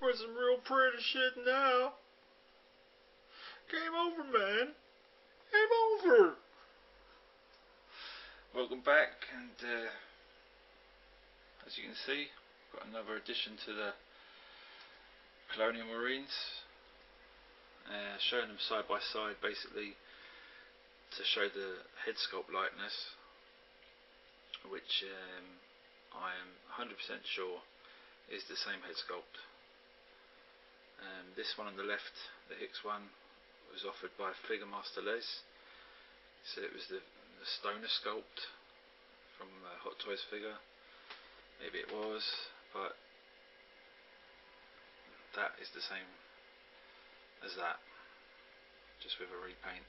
We're some real pretty shit now. Game over, man. Game over. Welcome back, and as you can see, got another addition to the Colonial Marines. Showing them side by side, basically to show the head sculpt likeness, which I am 100% sure is the same head sculpt. This one on the left, the Hicks one, was offered by Figure Master Les. He said it was the Stoner sculpt from Hot Toys figure. Maybe it was, but that is the same as that, just with a repaint.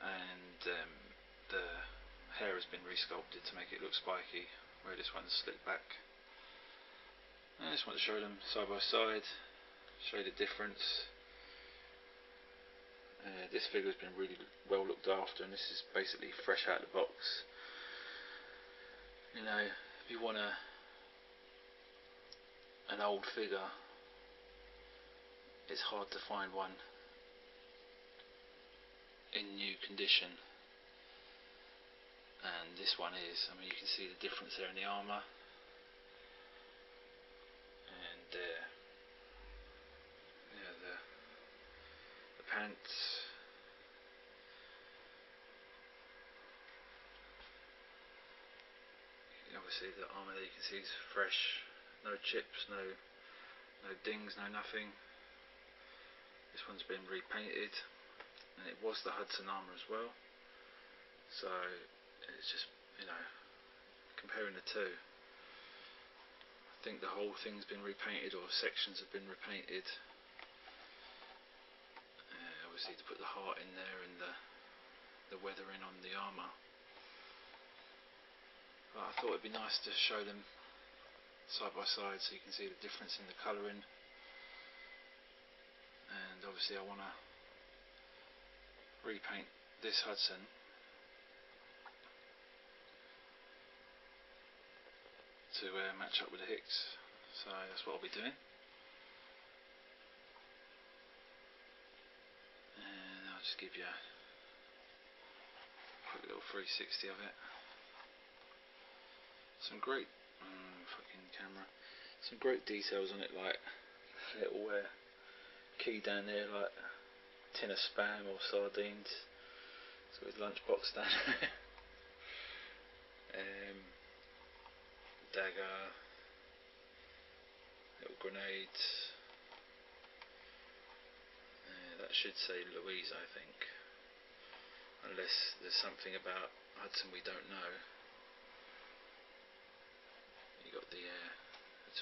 And the hair has been resculpted to make it look spiky, where this one's slicked back. I just want to show them side by side, show the difference. This figure has been really well looked after, and this is basically fresh out of the box. You know, if you want an old figure, it's hard to find one in new condition, and this one is. I mean, you can see the difference there in the armour, and yeah, the pants. Obviously the armour there you can see is fresh, no chips, no dings, no nothing. This one's been repainted, and it was the Hudson armour as well, so it's just, you know, comparing the two, I think the whole thing's been repainted, or sections have been repainted. Obviously to put the heart in there and the weathering on the armour. But I thought it'd be nice to show them side by side so you can see the difference in the colouring. And obviously I want to repaint this Hudson to match up with the Hicks, so that's what I'll be doing. And I'll just give you a quick little 360 of it. Some great fucking camera. Some great details on it, like little key down there, like a tin of spam or sardines. So his lunchbox down there. Dagger, little grenades. That should say Louise, I think, unless there's something about Hudson we don't know. You got the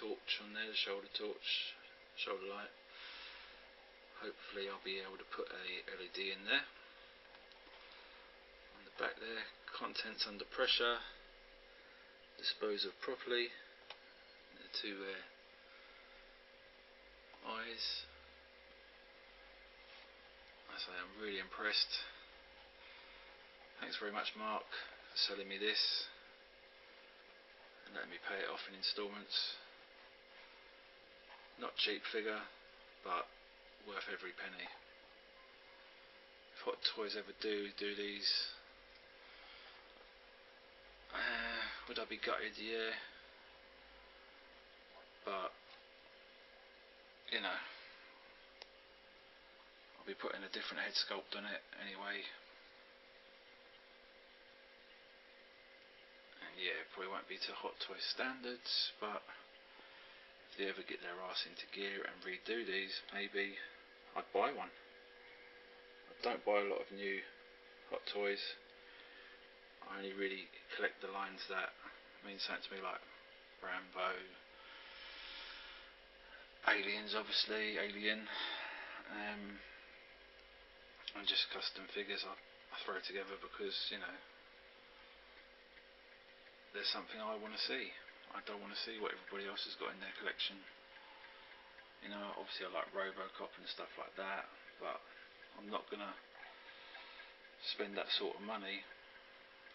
torch on there, the shoulder torch, shoulder light. Hopefully I'll be able to put a LED in there. On the back there, contents under pressure, dispose of properly. The two eyes. I say I'm really impressed. Thanks very much, Mark, for selling me this and letting me pay it off in instalments. Not cheap figure, but worth every penny. If Hot Toys ever do these, would I be gutted? Yeah, but you know, I'll be putting a different head sculpt on it anyway. Yeah, it probably won't be to Hot Toys standards, but if they ever get their arse into gear and redo these, maybe I'd buy one. I don't buy a lot of new Hot Toys. I only really collect the lines that mean something to me, like Rambo, Aliens, obviously, Alien, and just custom figures I throw together because, you know, there's something I want to see. I don't want to see what everybody else has got in their collection. You know, obviously I like Robocop and stuff like that, but I'm not going to spend that sort of money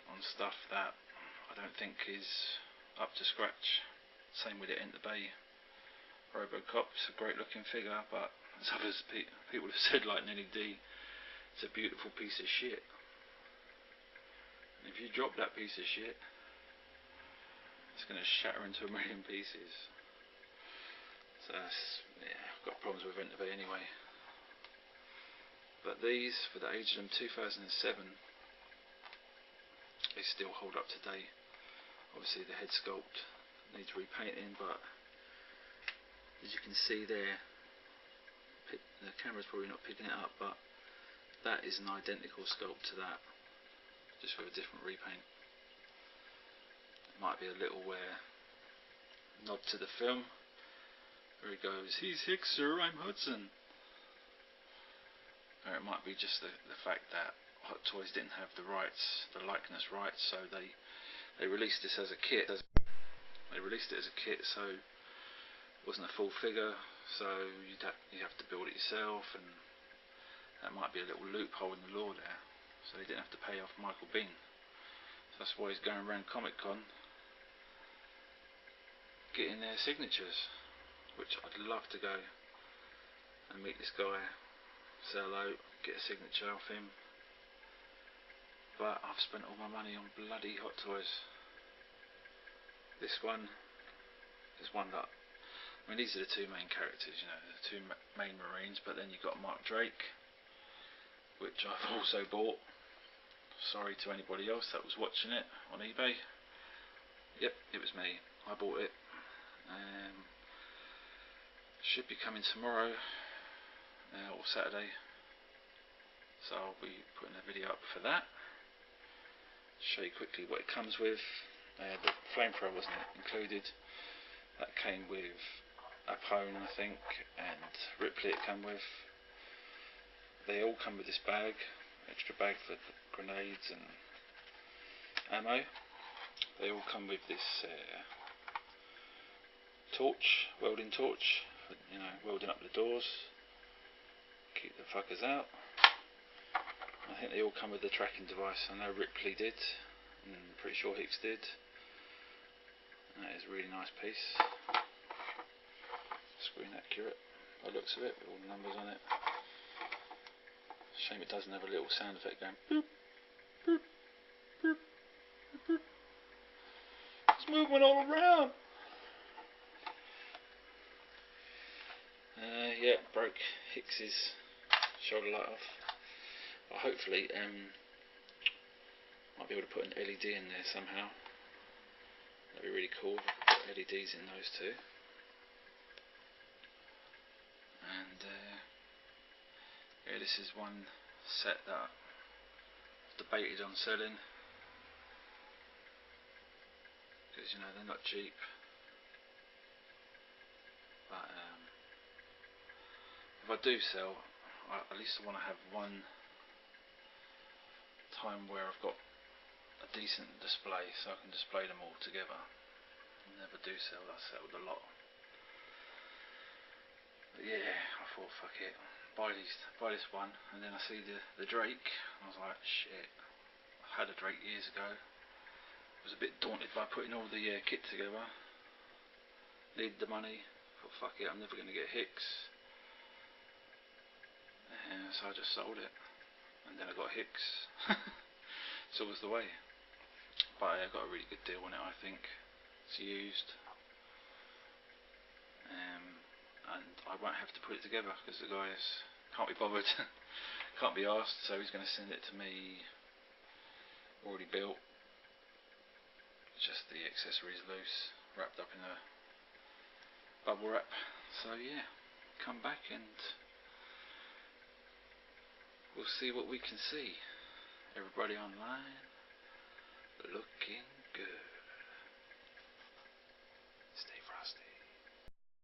on stuff that I don't think is up to scratch. Same with the Enter Bay Robocop. It's a great looking figure, but as others people have said, like Nelly D, it's a beautiful piece of shit. And if you drop that piece of shit, it's going to shatter into a million pieces. So yeah, I've got problems with Ventivate anyway. But these, for the age of them, 2007, they still hold up today. Obviously the head sculpt needs repainting, but as you can see there, the camera's probably not picking it up, but that is an identical sculpt to that, just with a different repaint. It might be a little nod to the film, where he goes, "He's Hicks, sir, I'm Hudson." Or it might be just the fact that Hot Toys didn't have the rights, the likeness rights, so they released this as a kit. They released it as a kit, so it wasn't a full figure, so you have to build it yourself, and that might be a little loophole in the law there. So he didn't have to pay off Michael Bean. So that's why he's going around Comic Con getting their signatures, which I'd love to go and meet this guy, say hello, get a signature off him. But I've spent all my money on bloody Hot Toys. This one is one that, I mean, these are the two main characters, you know, the two main Marines, but then you've got Mark Drake, which I've also bought. Sorry to anybody else that was watching it on eBay. Yep, it was me. I bought it. Should be coming tomorrow or Saturday, so I'll be putting a video up for that. Show you quickly what it comes with. The flamethrower wasn't included. That came with a Apone, I think, and Ripley it came with. They all come with this bag, extra bag for grenades and ammo. They all come with this torch, welding torch, for, you know, welding up the doors, keep the fuckers out. I think they all come with the tracking device. I know Ripley did, and I'm pretty sure Hicks did. That is a really nice piece. Screen accurate by the looks of it, with all the numbers on it. Shame it doesn't have a little sound effect going boop, boop, boop, boop, boop. It's moving all around. Yeah, broke Hicks's shoulder light off. But hopefully, might be able to put an LED in there somehow. That'd be really cool. Put LEDs in those two. And yeah, this is one set that I've debated on selling, because you know they're not cheap. But if I do sell, at least I want to have one time where I've got a decent display, so I can display them all together. I never do sell. I settled a lot. But yeah, I thought fuck it, buy this one, and then I see the Drake. I was like, shit. I had a Drake years ago. I was a bit daunted by putting all the kit together. Needed the money. Thought fuck it, I'm never going to get Hicks. So I just sold it, and then I got Hicks. So it was the way. But I got a really good deal on it, I think. It's used, and I won't have to put it together because the guys can't be bothered, can't be asked. So he's going to send it to me already built. Just the accessories loose, wrapped up in a bubble wrap. So yeah, come back and we'll see what we can see. Everybody online looking good.